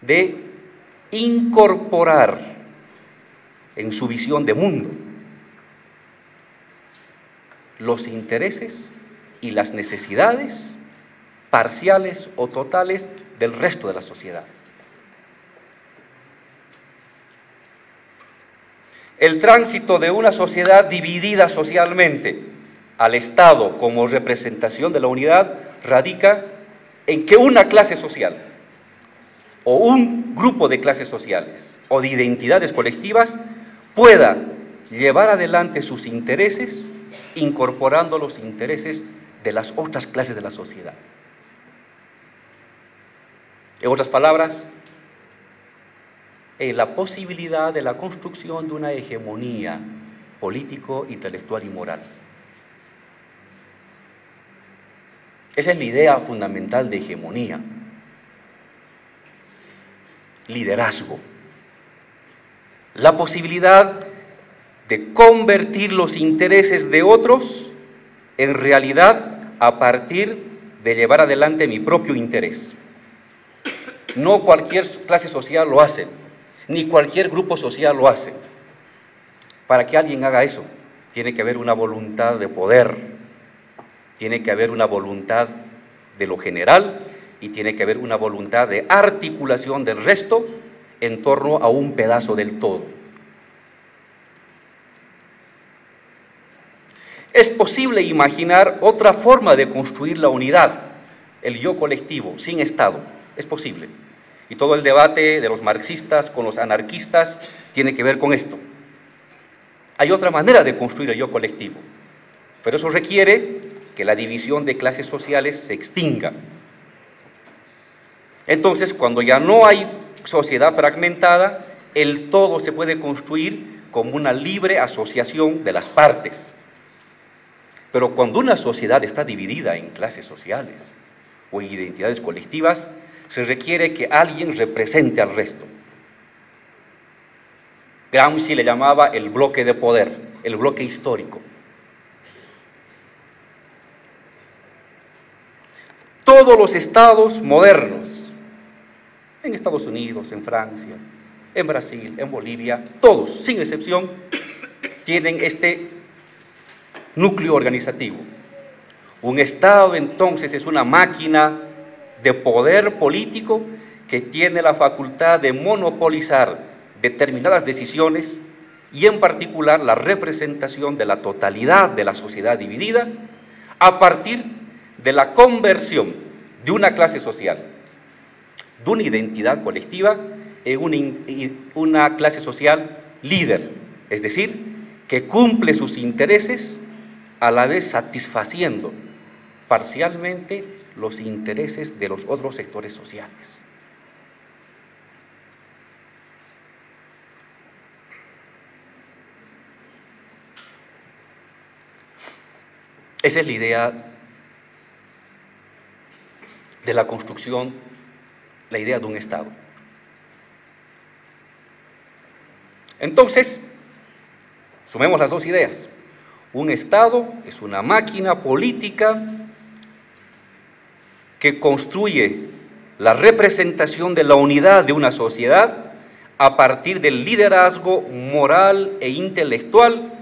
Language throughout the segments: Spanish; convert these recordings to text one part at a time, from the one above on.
de incorporar en su visión de mundo los intereses y las necesidades parciales o totales del resto de la sociedad. El tránsito de una sociedad dividida socialmente al Estado como representación de la unidad radica en que una clase social o un grupo de clases sociales o de identidades colectivas pueda llevar adelante sus intereses incorporando los intereses de las otras clases de la sociedad. En otras palabras, la posibilidad de la construcción de una hegemonía político, intelectual y moral. Esa es la idea fundamental de hegemonía. Liderazgo. La posibilidad de convertir los intereses de otros en realidad a partir de llevar adelante mi propio interés. No cualquier clase social lo hace, ni cualquier grupo social lo hace. Para que alguien haga eso, tiene que haber una voluntad de poder, tiene que haber una voluntad de lo general y tiene que haber una voluntad de articulación del resto en torno a un pedazo del todo. Es posible imaginar otra forma de construir la unidad, el yo colectivo, sin Estado. Es posible. Y todo el debate de los marxistas con los anarquistas tiene que ver con esto. Hay otra manera de construir el yo colectivo, pero eso requiere que la división de clases sociales se extinga. Entonces, cuando ya no hay sociedad fragmentada, el todo se puede construir como una libre asociación de las partes. Pero cuando una sociedad está dividida en clases sociales o en identidades colectivas, se requiere que alguien represente al resto. Gramsci le llamaba el bloque de poder, el bloque histórico. Todos los estados modernos, en Estados Unidos, en Francia, en Brasil, en Bolivia, todos, sin excepción, tienen este núcleo organizativo. Un Estado, entonces, es una máquina de poder político que tiene la facultad de monopolizar determinadas decisiones y, en particular, la representación de la totalidad de la sociedad dividida a partir de la conversión de una clase social, de una identidad colectiva, en una clase social líder, es decir, que cumple sus intereses a la vez satisfaciendo parcialmente los intereses de los otros sectores sociales. Esa es la idea de la construcción, la idea de un Estado. Entonces, sumemos las dos ideas. Un Estado es una máquina política que construye la representación de la unidad de una sociedad a partir del liderazgo moral e intelectual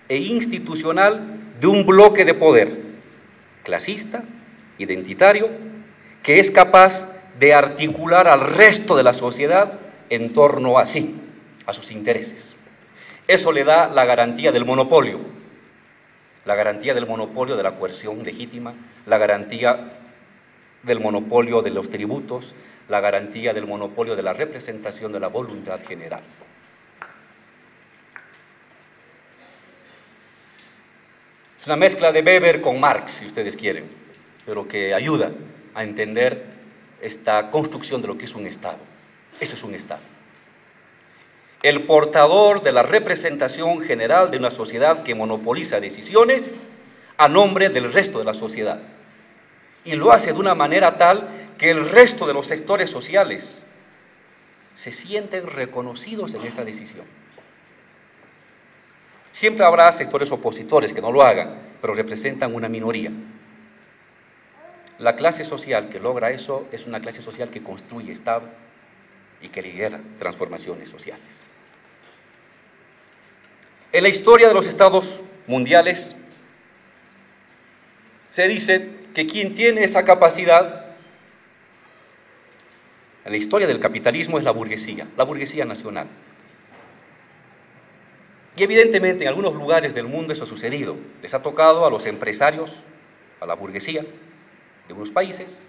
e institucional de un bloque de poder clasista, identitario, que es capaz de articular al resto de la sociedad en torno a sí, a sus intereses. Eso le da la garantía del monopolio de la coerción legítima, la garantía del monopolio de los tributos, la garantía del monopolio de la representación de la voluntad general. Es una mezcla de Weber con Marx, si ustedes quieren, pero que ayuda a entender esta construcción de lo que es un Estado. Eso es un Estado. El portador de la representación general de una sociedad que monopoliza decisiones a nombre del resto de la sociedad. Y lo hace de una manera tal que el resto de los sectores sociales se sienten reconocidos en esa decisión. Siempre habrá sectores opositores que no lo hagan, pero representan una minoría. La clase social que logra eso es una clase social que construye Estado y que lidera transformaciones sociales. En la historia de los estados mundiales se dice que quien tiene esa capacidad, en la historia del capitalismo, es la burguesía nacional. Y evidentemente en algunos lugares del mundo eso ha sucedido. Les ha tocado a los empresarios, a la burguesía de unos países,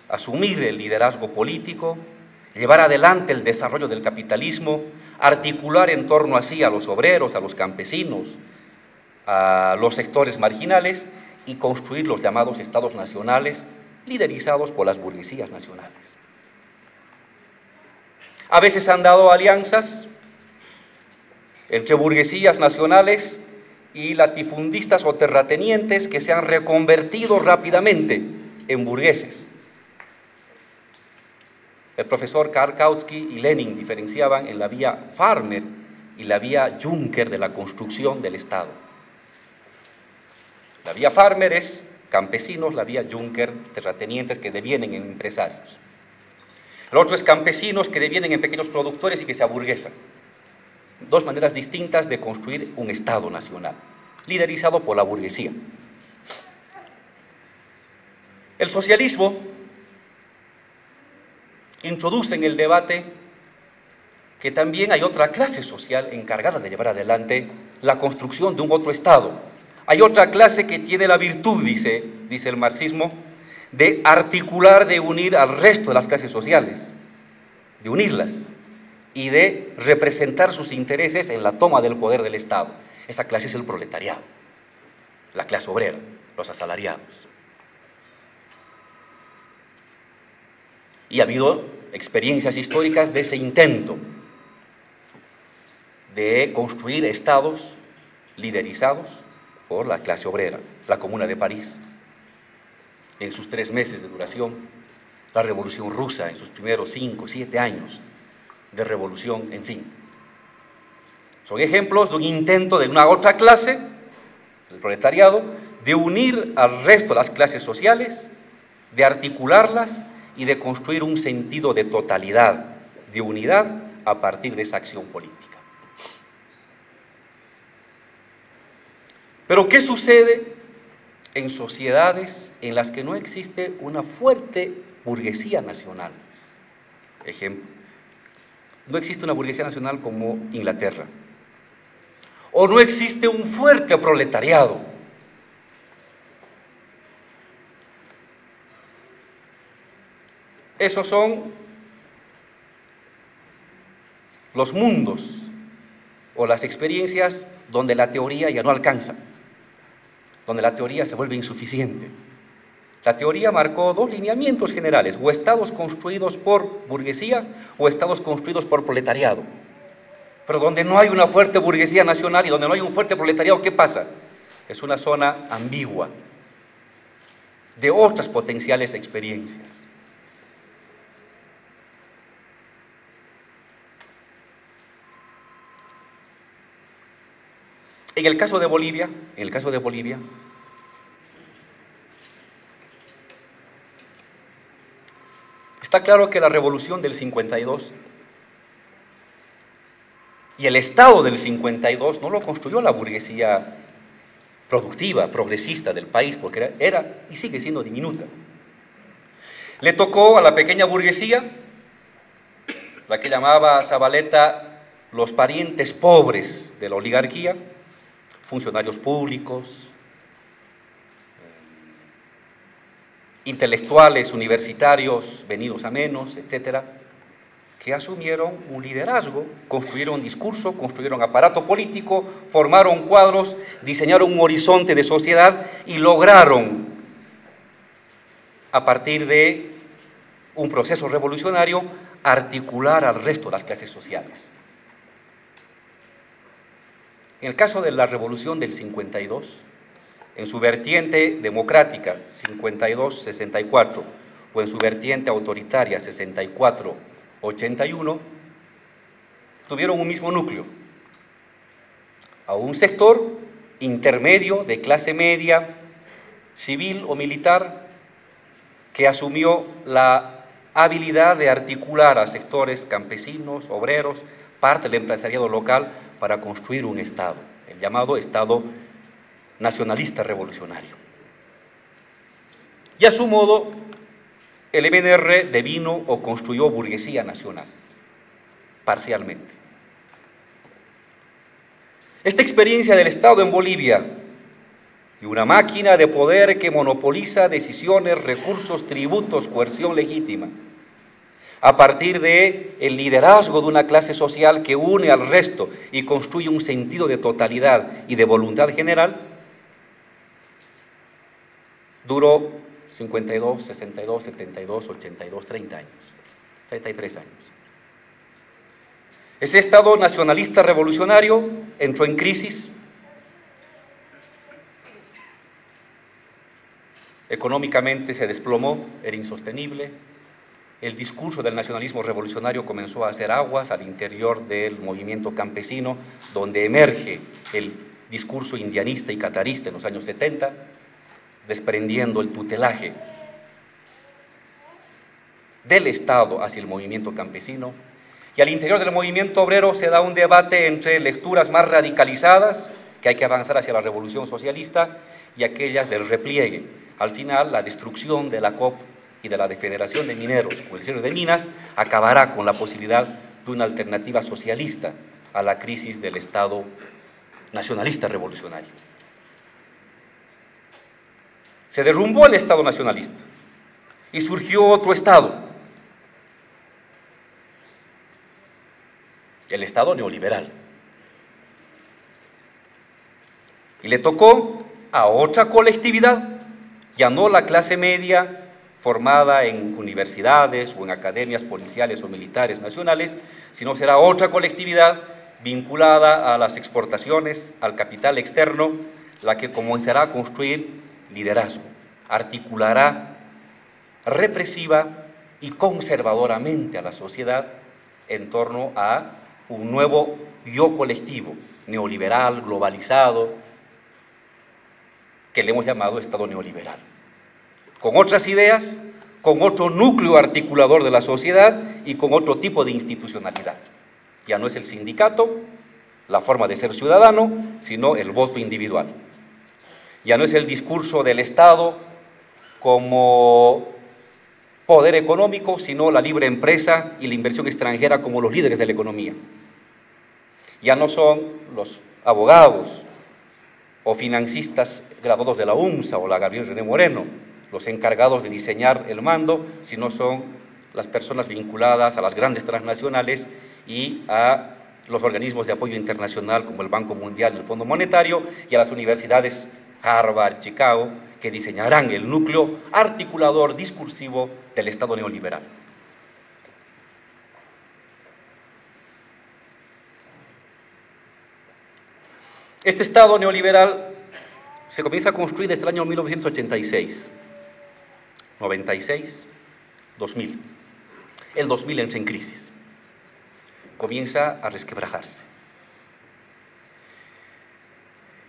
asumir el liderazgo político, llevar adelante el desarrollo del capitalismo, articular en torno así a los obreros, a los campesinos, a los sectores marginales y construir los llamados estados nacionales liderizados por las burguesías nacionales. A veces han dado alianzas entre burguesías nacionales y latifundistas o terratenientes que se han reconvertido rápidamente en burgueses. El profesor Karl Kautsky y Lenin diferenciaban en la vía Farmer y la vía Juncker de la construcción del Estado. La vía Farmer es campesinos, la vía Juncker, terratenientes que devienen en empresarios. El otro es campesinos que devienen en pequeños productores y que se aburguesan. Dos maneras distintas de construir un Estado nacional, liderizado por la burguesía. El socialismo introduce en el debate que también hay otra clase social encargada de llevar adelante la construcción de un otro Estado. Hay otra clase que tiene la virtud, dice el marxismo, de articular, de unir al resto de las clases sociales, de unirlas y de representar sus intereses en la toma del poder del Estado. Esa clase es el proletariado, la clase obrera, los asalariados. Y ha habido experiencias históricas de ese intento de construir estados liderizados por la clase obrera, la Comuna de París, en sus 3 meses de duración, la Revolución Rusa en sus primeros 5 o 7 años de revolución, en fin. Son ejemplos de un intento de una otra clase, el proletariado, de unir al resto de las clases sociales, de articularlas y de construir un sentido de totalidad, de unidad a partir de esa acción política. Pero ¿qué sucede en sociedades en las que no existe una fuerte burguesía nacional? Ejemplo, no existe una burguesía nacional como Inglaterra, o no existe un fuerte proletariado. Esos son los mundos o las experiencias donde la teoría ya no alcanza, donde la teoría se vuelve insuficiente. La teoría marcó 2 lineamientos generales, o estados construidos por burguesía o estados construidos por proletariado. Pero donde no hay una fuerte burguesía nacional y donde no hay un fuerte proletariado, ¿qué pasa? Es una zona ambigua de otras potenciales experiencias. En el caso de Bolivia, está claro que la revolución del 52 y el Estado del 52 no lo construyó la burguesía productiva, progresista del país, porque era y sigue siendo diminuta. Le tocó a la pequeña burguesía, la que llamaba Zabaleta los parientes pobres de la oligarquía, funcionarios públicos, intelectuales, universitarios, venidos a menos, etcétera, que asumieron un liderazgo, construyeron discurso, construyeron aparato político, formaron cuadros, diseñaron un horizonte de sociedad y lograron, a partir de un proceso revolucionario, articular al resto de las clases sociales. En el caso de la revolución del 52, en su vertiente democrática, 52-64, o en su vertiente autoritaria, 64-81, tuvieron un mismo núcleo, a un sector intermedio de clase media, civil o militar, que asumió la habilidad de articular a sectores campesinos, obreros, parte del empresariado local para construir un Estado, el llamado Estado nacionalista revolucionario. Y a su modo, el MNR devino o construyó burguesía nacional, parcialmente. Esta experiencia del Estado en Bolivia y una máquina de poder que monopoliza decisiones, recursos, tributos, coerción legítima, a partir del liderazgo de una clase social que une al resto y construye un sentido de totalidad y de voluntad general, duró 52, 62, 72, 82, 30 años, 33 años. Ese Estado nacionalista revolucionario entró en crisis. Económicamente se desplomó, era insostenible. El discurso del nacionalismo revolucionario comenzó a hacer aguas al interior del movimiento campesino, donde emerge el discurso indianista y catarista en los años 70, desprendiendo el tutelaje del Estado hacia el movimiento campesino. Y al interior del movimiento obrero se da un debate entre lecturas más radicalizadas, que hay que avanzar hacia la revolución socialista, y aquellas del repliegue. Al final, la destrucción de la COP y de la Federación de Mineros, con el cierre de minas, acabará con la posibilidad de una alternativa socialista a la crisis del Estado nacionalista revolucionario. Se derrumbó el Estado nacionalista y surgió otro Estado, el Estado neoliberal. Y le tocó a otra colectividad, ya no la clase media formada en universidades o en academias policiales o militares nacionales, sino será otra colectividad vinculada a las exportaciones, al capital externo, la que comenzará a construir liderazgo, articulará represiva y conservadoramente a la sociedad en torno a un nuevo yo colectivo, neoliberal, globalizado, que le hemos llamado Estado neoliberal, con otras ideas, con otro núcleo articulador de la sociedad y con otro tipo de institucionalidad. Ya no es el sindicato, la forma de ser ciudadano, sino el voto individual. Ya no es el discurso del Estado como poder económico, sino la libre empresa y la inversión extranjera como los líderes de la economía. Ya no son los abogados o financistas graduados de la UNSA o la Gabriel René Moreno los encargados de diseñar el mando, sino son las personas vinculadas a las grandes transnacionales y a los organismos de apoyo internacional como el Banco Mundial y el Fondo Monetario, y a las universidades Harvard, Chicago, que diseñarán el núcleo articulador discursivo del Estado neoliberal. Este Estado neoliberal se comienza a construir desde el año 1986, 96, 2000. El 2000 entra en crisis, comienza a resquebrajarse.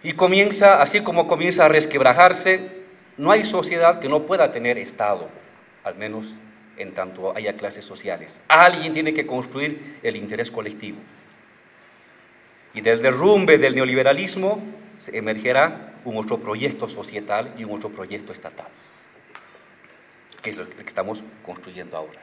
Y comienza, así como comienza a resquebrajarse, no hay sociedad que no pueda tener Estado, al menos en tanto haya clases sociales. Alguien tiene que construir el interés colectivo. Y del derrumbe del neoliberalismo emergerá un otro proyecto societal y un otro proyecto estatal, que es lo que estamos construyendo ahora.